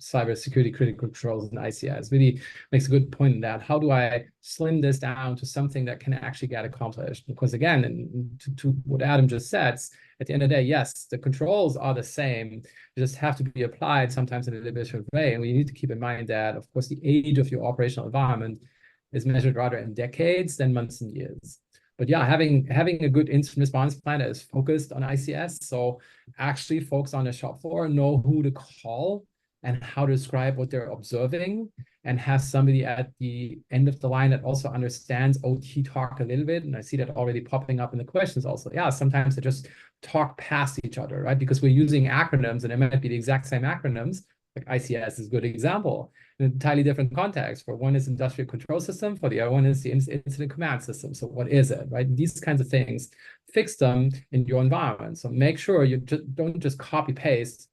C: cybersecurity critical controls in ICS really makes a good point in that. How do I slim this down to something that can actually get accomplished? Because again, and to what Adam just said, at the end of the day, yes, the controls are the same. They just have to be applied sometimes in a little bit different way. And we need to keep in mind that, of course, the age of your operational environment is measured rather in decades than months and years. But yeah, having a good incident response plan that is focused on ICS, so actually folks on the shop floor know who to call and how to describe what they're observing, and have somebody at the end of the line that also understands OT talk a little bit. And I see that already popping up in the questions also. Yeah, sometimes they just talk past each other, right? Because we're using acronyms and it might be the exact same acronyms. Like ICS is a good example. In an entirely different context. For one is industrial control system, for the other one is the incident command system. So what is it, right? These kinds of things, fix them in your environment. So make sure you don't just copy paste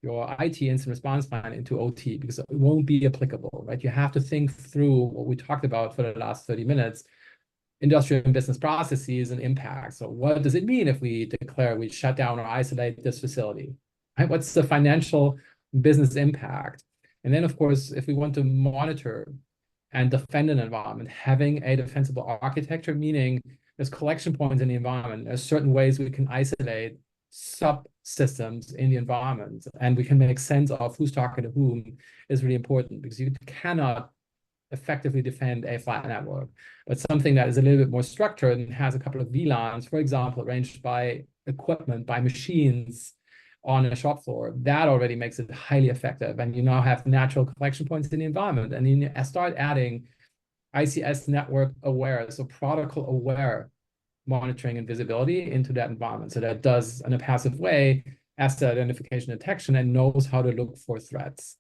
C: your IT incident response plan into OT, because it won't be applicable, right? You have to think through what we talked about for the last 30 minutes, industrial and business processes and impact. So what does it mean if we declare we shut down or isolate this facility? Right? What's the financial business impact? And then, of course, if we want to monitor and defend an environment, having a defensible architecture, meaning there's collection points in the environment. There's certain ways we can isolate subsystems in the environment, and we can make sense of who's talking to whom is really important, because you cannot effectively defend a flat network. But something that is a little bit more structured and has a couple of VLANs, for example, arranged by equipment, by machines on a shop floor, that already makes it highly effective. And you now have natural collection points in the environment. And you start adding ICS network aware, so protocol aware monitoring and visibility into that environment. So that does, in a passive way, asset identification detection and knows how to look for threats.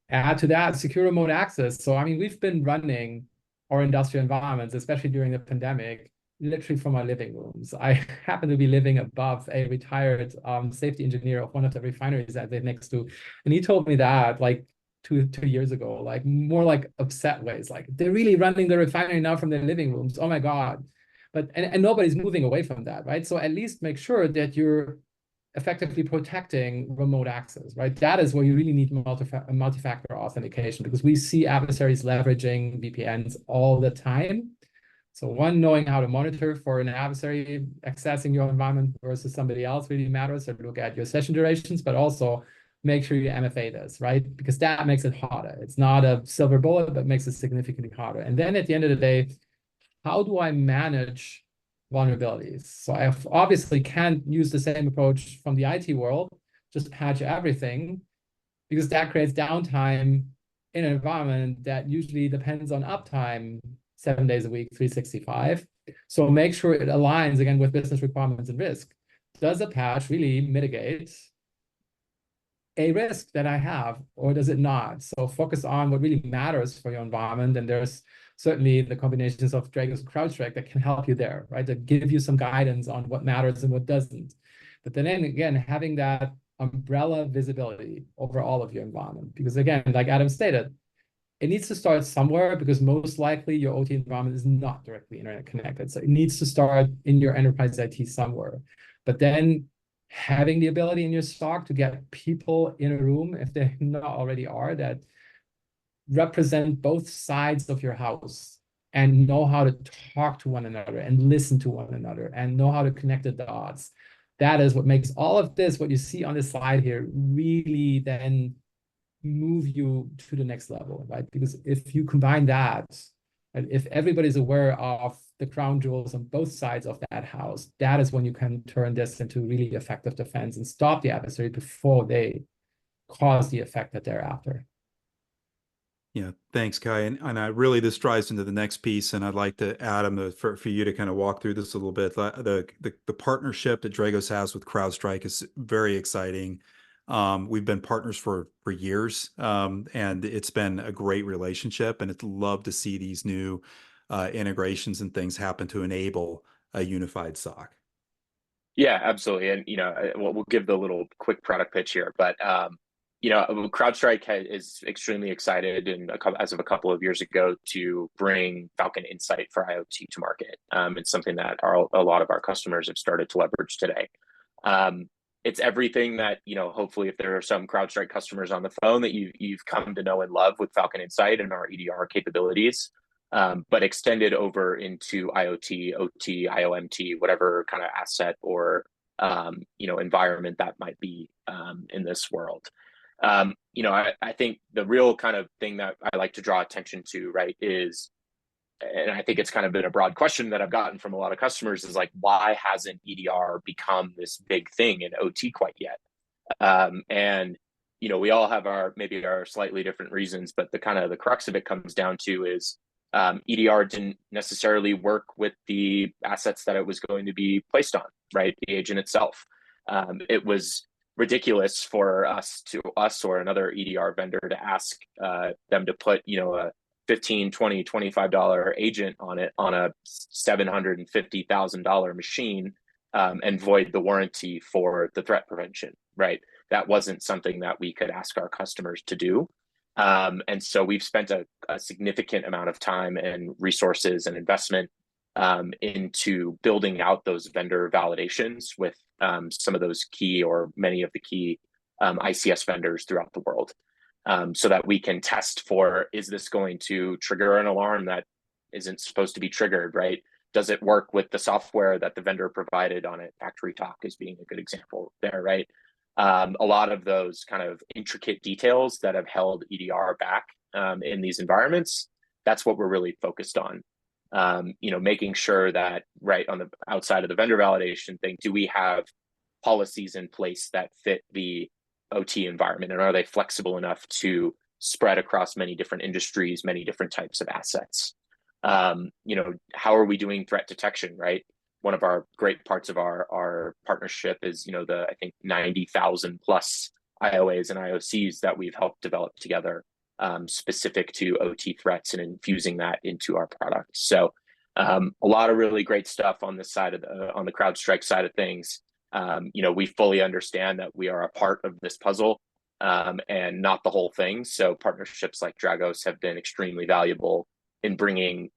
C: Add to that secure remote access. So, I mean, we've been running our industrial environments, especially during the pandemic, literally from our living rooms. I happen to be living above a retired safety engineer of one of the refineries that they're next to. And he told me that like two years ago, like more like upset ways, like they're really running the refinery now from their living rooms. Oh my God. But and nobody's moving away from that, right? So at least make sure that you're effectively protecting remote access, right? That is where you really need multi-factor authentication, because we see adversaries leveraging VPNs all the time. So one, knowing how to monitor for an adversary accessing your environment versus somebody else really matters. So look at your session durations, but also make sure you MFA this, right? Because that makes it harder. It's not a silver bullet, but makes it significantly harder. And then at the end of the day, how do I manage vulnerabilities? So I obviously can't use the same approach from the IT world, just patch everything, because that creates downtime in an environment that usually depends on uptime 7 days a week, 365. So make sure it aligns again with business requirements and risk. Does a patch really mitigate a risk that I have, or does it not? So focus on what really matters for your environment. And there's certainly the combinations of Dragos and CrowdStrike that can help you there, right? To give you some guidance on what matters and what doesn't. But then again, having that umbrella visibility over all of your environment, because again, like Adam stated, it needs to start somewhere, because most likely your OT environment is not directly internet connected. So it needs to start in your enterprise IT somewhere. But then having the ability in your SOC to get people in a room, if they not already are, that represent both sides of your house and know how to talk to one another and listen to one another and know how to connect the dots. That is what makes all of this, what you see on this slide here, really then move you to the next level, right? Because if you combine that, and if everybody's aware of the crown jewels on both sides of that house, that is when you can turn this into really effective defense and stop the adversary before they cause the effect that they're after.
A: Yeah, thanks, Kai. And I really, this drives into the next piece, and I'd like to, Adam, for you to kind of walk through this a little bit. The partnership that Dragos has with CrowdStrike is very exciting. We've been partners for years, and it's been a great relationship, and it's love to see these new integrations and things happen to enable a unified SOC.
B: Yeah, absolutely. And, we'll give the little quick product pitch here, but, CrowdStrike is extremely excited, and as of a couple of years ago, to bring Falcon Insight for IoT to market. It's something that a lot of our customers have started to leverage today. It's everything that, hopefully if there are some CrowdStrike customers on the phone that you've come to know and love with Falcon Insight and our EDR capabilities, but extended over into IoT, OT, IOMT, whatever kind of asset or, environment that might be in this world. I think the real kind of thing that I like to draw attention to, right, is, and I think it's kind of been a broad question that I've gotten from a lot of customers, is like, why hasn't EDR become this big thing in OT quite yet? And we all have maybe our slightly different reasons, but the crux of it comes down to is EDR didn't necessarily work with the assets that it was going to be placed on, right? The agent itself. It was ridiculous for us or another EDR vendor to ask them to put, a $15, $20, $25 agent on it on a $750,000 machine and void the warranty for the threat prevention, right? That wasn't something that we could ask our customers to do. And so we've spent a significant amount of time and resources and investment into building out those vendor validations with some of those key or many of the key ICS vendors throughout the world. so that we can test for, is this going to trigger an alarm that isn't supposed to be triggered, right? Does it work with the software that the vendor provided on it? Factory Talk is being a good example there, right? A lot of those kind of intricate details that have held EDR back in these environments, that's what we're really focused on. Making sure that right on the outside of the vendor validation thing, do we have policies in place that fit the OT environment, and are they flexible enough to spread across many different industries, many different types of assets? How are we doing threat detection, right? One of our great parts of our partnership is, I think 90,000 plus IOAs and IOCs that we've helped develop together, specific to OT threats, and infusing that into our product. So a lot of really great stuff on this side on the CrowdStrike side of things. We fully understand that we are a part of this puzzle, and not the whole thing. So partnerships like Dragos have been extremely valuable in bringing,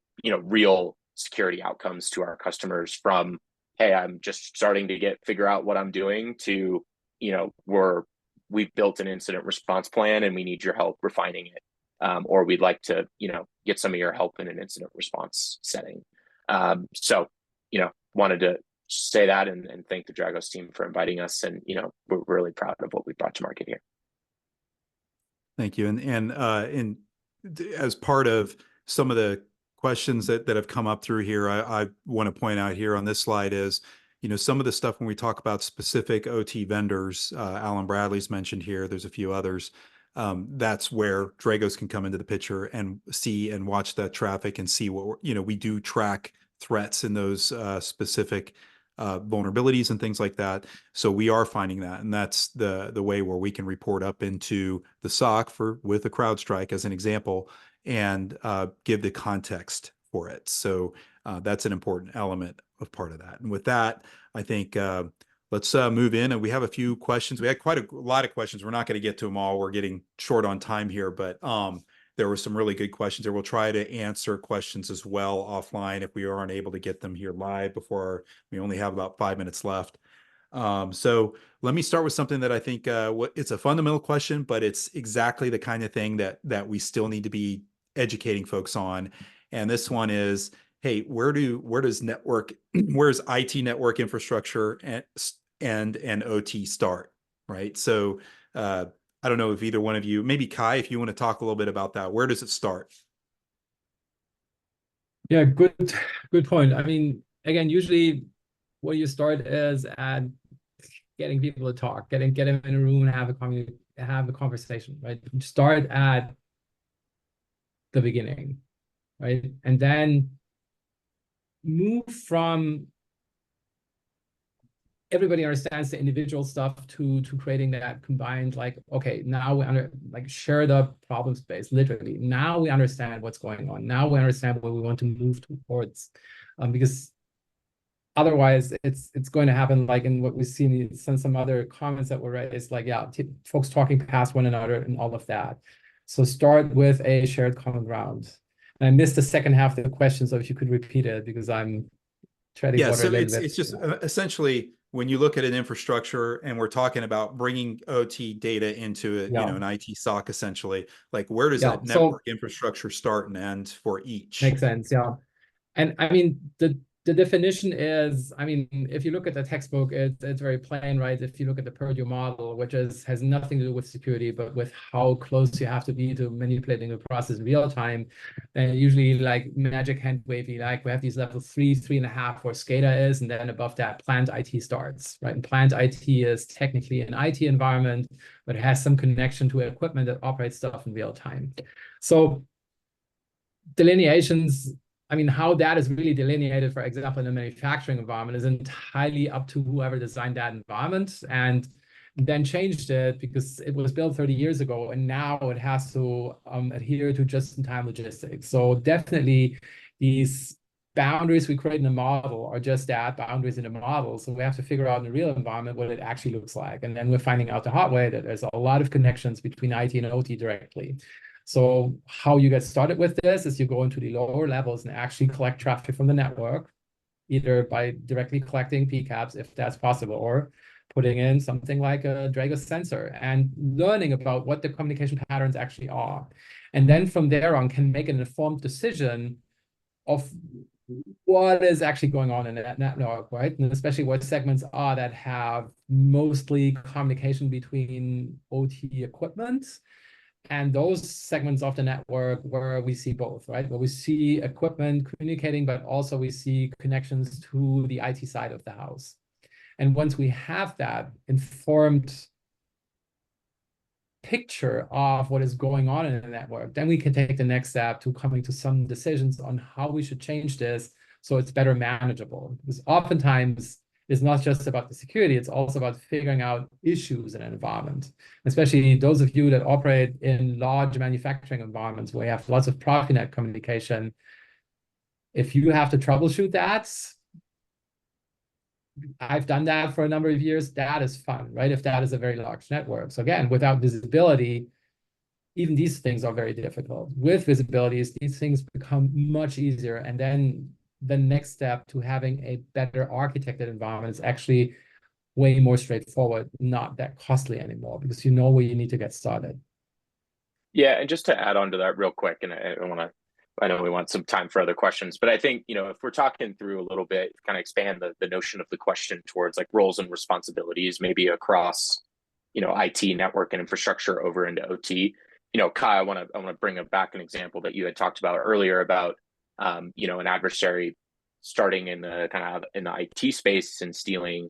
B: real security outcomes to our customers, from, hey, I'm just starting to figure out what I'm doing, to, we've built an incident response plan and we need your help refining it. Or we'd like to, get some of your help in an incident response setting. So, wanted to say that and thank the Dragos team for inviting us. And, we're really proud of what we brought to market here.
A: Thank you. And as part of some of the questions that have come up through here, I want to point out here on this slide is, some of the stuff when we talk about specific OT vendors, Alan Bradley's mentioned here, there's a few others. That's where Dragos can come into the picture and see and watch that traffic and see what we do track threats in those specific vulnerabilities and things like that. So we are finding that, and that's the way where we can report up into the SOC with a CrowdStrike as an example, and give the context for it. So that's an important element of part of that. And with that, I think let's move in, and we have a few questions. We had quite a lot of questions. We're not going to get to them all. We're getting short on time here, but there were some really good questions there. We'll try to answer questions as well offline if we aren't able to get them here live before we only have about 5 minutes left. So let me start with something that I think it's a fundamental question, but it's exactly the kind of thing that we still need to be educating folks on. And this one is, hey, where does IT network infrastructure and OT start, right? So I don't know if either one of you, maybe Kai, if you want to talk a little bit about that, where does it start?
C: Yeah, good point. I mean, again, usually where you start is at getting people to talk, get them in a room and have a conversation, right? Start at the beginning, right? And then move from everybody understands the individual stuff to creating that combined, like, okay, now we share the problem space, literally. Now we understand what's going on. Now we understand what we want to move towards, because otherwise it's going to happen like in what we've seen in some other comments that were raised, like, yeah, folks talking past one another and all of that. So start with a shared common ground. And I missed the second half of the question, so if you could repeat it, because I'm treading water a little bit.
A: It's just essentially, when you look at an infrastructure and we're talking about bringing OT data into it, an IT SOC essentially, like where does that network infrastructure start and end for each?
C: Makes sense, yeah. And I mean, the definition is, I mean, if you look at the textbook, it's very plain, right? If you look at the Purdue model, which has nothing to do with security, but with how close you have to be to manipulating the process in real time, then usually like magic hand wavy, like we have these level 3, 3.5 where SCADA is, and then above that plant IT starts, right? And plant IT is technically an IT environment, but it has some connection to equipment that operates stuff in real time. So delineations, I mean, how that is really delineated, for example, in a manufacturing environment is entirely up to whoever designed that environment and then changed it because it was built 30 years ago and now it has to adhere to just-in-time logistics. So definitely these boundaries we create in the model are just that, boundaries in the model. So we have to figure out in the real environment what it actually looks like. And then we're finding out the hard way that there's a lot of connections between IT and OT directly. So how you get started with this is you go into the lower levels and actually collect traffic from the network, either by directly collecting PCAPs, if that's possible, or putting in something like a Dragos sensor and learning about what the communication patterns actually are. And then from there on can make an informed decision of what is actually going on in that network, right? And especially what segments are that have mostly communication between OT equipment and those segments of the network where we see both, right? Where we see equipment communicating, but also we see connections to the IT side of the house. And once we have that informed picture of what is going on in the network, then we can take the next step to coming to some decisions on how we should change this so it's better manageable. Because oftentimes it's not just about the security, it's also about figuring out issues in an environment. Especially those of you that operate in large manufacturing environments where you have lots of Profinet communication. If you have to troubleshoot that, I've done that for a number of years. That is fun, right? If that is a very large network. So again, without visibility, even these things are very difficult. With visibilities, these things become much easier. And then the next step to having a better architected environment is actually way more straightforward, not that costly anymore, because you know where you need to get started.
B: Yeah, and just to add on to that real quick, and I know we want some time for other questions, but I think, if we're talking through a little bit, kind of expand the notion of the question towards like roles and responsibilities, maybe across, IT network and infrastructure over into OT. Kai, I want to bring back an example that you had talked about earlier about, an adversary starting in the kind of in the IT space and stealing,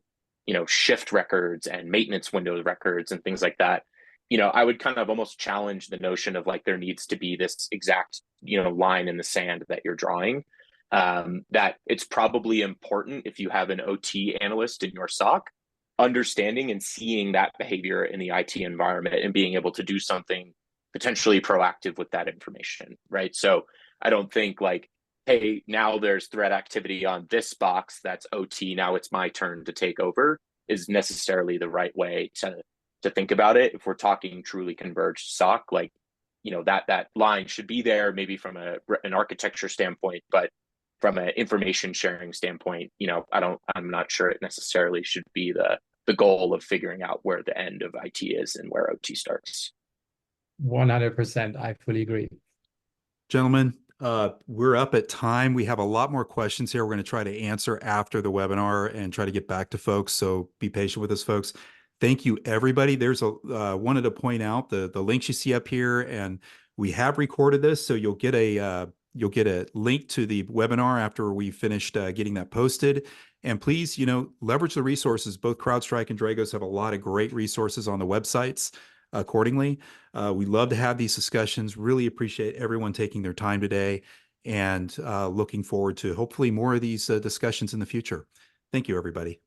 B: shift records and maintenance windows records and things like that. I would kind of almost challenge the notion of like there needs to be this exact, line in the sand that you're drawing. That it's probably important if you have an OT analyst in your SOC, understanding and seeing that behavior in the IT environment and being able to do something potentially proactive with that information, right? So I don't think like, hey, now there's threat activity on this box that's OT, now it's my turn to take over, is necessarily the right way to think about it. If we're talking truly converged SOC, like, that line should be there maybe from an architecture standpoint, but from an information sharing standpoint, I'm not sure it necessarily should be the goal of figuring out where the end of IT is and where OT starts.
C: 100%, I fully agree.
A: Gentlemen, we're up at time. We have a lot more questions here. We're going to try to answer after the webinar and try to get back to folks. So be patient with us, folks. Thank you, everybody. There's wanted to point out the links you see up here, and we have recorded this, so you'll get a link to the webinar after we finished getting that posted. And please, leverage the resources. Both CrowdStrike and Dragos have a lot of great resources on the websites. Accordingly, we love to have these discussions. Really appreciate everyone taking their time today, and looking forward to hopefully more of these discussions in the future. Thank you, everybody.